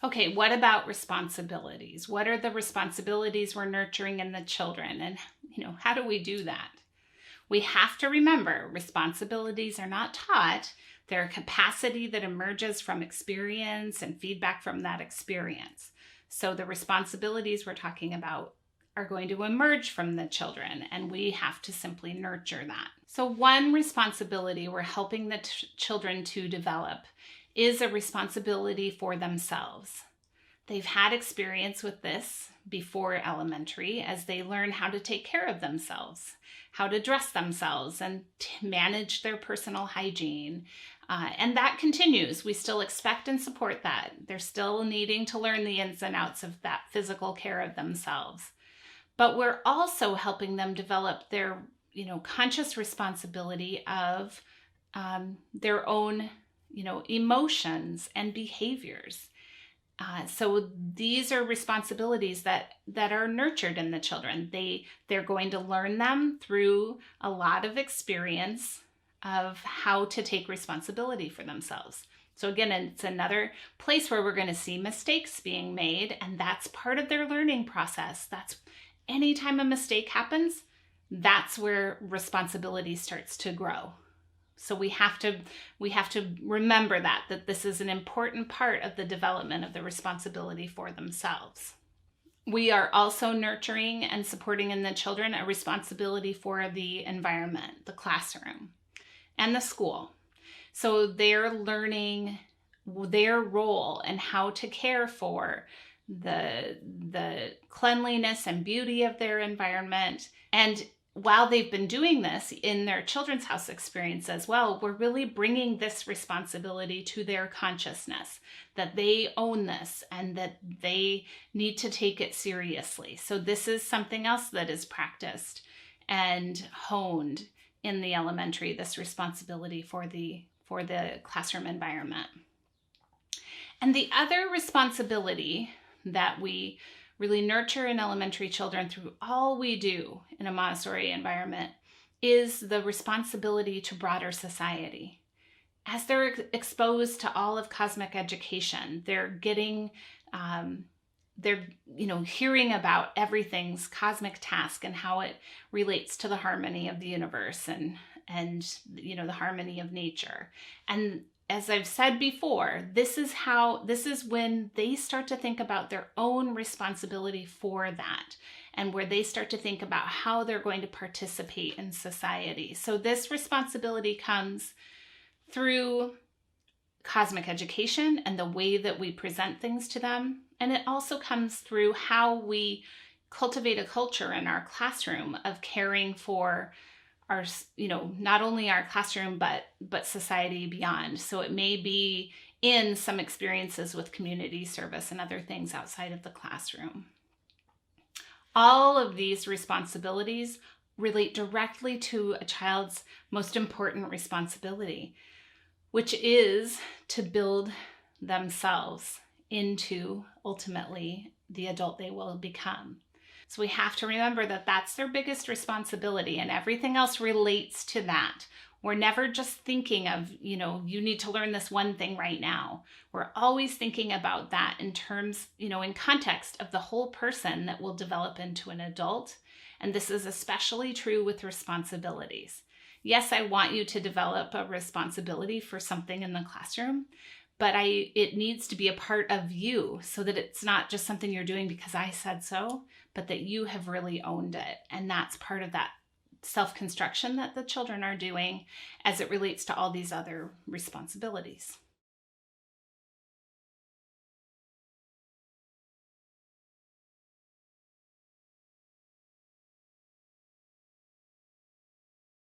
Okay, what about responsibilities? What are the responsibilities we're nurturing in the children? And, how do we do that? We have to remember responsibilities are not taught. They're a capacity that emerges from experience and feedback from that experience. So the responsibilities we're talking about are going to emerge from the children, and we have to simply nurture that. So one responsibility we're helping the children to develop is a responsibility for themselves. They've had experience with this before elementary as they learn how to take care of themselves, how to dress themselves, and manage their personal hygiene. And that continues. We still expect and support that. They're still needing to learn the ins and outs of that physical care of themselves. But we're also helping them develop their, conscious responsibility of their own, emotions and behaviors. So these are responsibilities that are nurtured in the children. They're going to learn them through a lot of experience of how to take responsibility for themselves. So again, it's another place where we're going to see mistakes being made, and that's part of their learning process. That's anytime a mistake happens, that's where responsibility starts to grow. So we have to remember that this is an important part of the development of the responsibility for themselves. We are also nurturing and supporting in the children a responsibility for the environment, the classroom, and the school. So they're learning their role and how to care for the cleanliness and beauty of their environment. And while they've been doing this in their children's house experience as well, we're really bringing this responsibility to their consciousness, that they own this and that they need to take it seriously. So this is something else that is practiced and honed in the elementary, this responsibility for the classroom environment. And the other responsibility that we really nurture in elementary children through all we do in a Montessori environment is the responsibility to broader society. As they're exposed to all of cosmic education, they're getting, hearing about everything's cosmic task and how it relates to the harmony of the universe and the harmony of nature. And as I've said before, this is when they start to think about their own responsibility for that, and where they start to think about how they're going to participate in society. So this responsibility comes through cosmic education and the way that we present things to them. And it also comes through how we cultivate a culture in our classroom of caring for our, not only our classroom, but society beyond. So it may be in some experiences with community service and other things outside of the classroom. All of these responsibilities relate directly to a child's most important responsibility, which is to build themselves into ultimately the adult they will become. So we have to remember that that's their biggest responsibility, and everything else relates to that. We're never just thinking of, you need to learn this one thing right now. We're always thinking about that in terms, in context of the whole person that will develop into an adult. And this is especially true with responsibilities. Yes, I want you to develop a responsibility for something in the classroom, but it needs to be a part of you so that it's not just something you're doing because I said so, but that you have really owned it. And that's part of that self-construction that the children are doing as it relates to all these other responsibilities.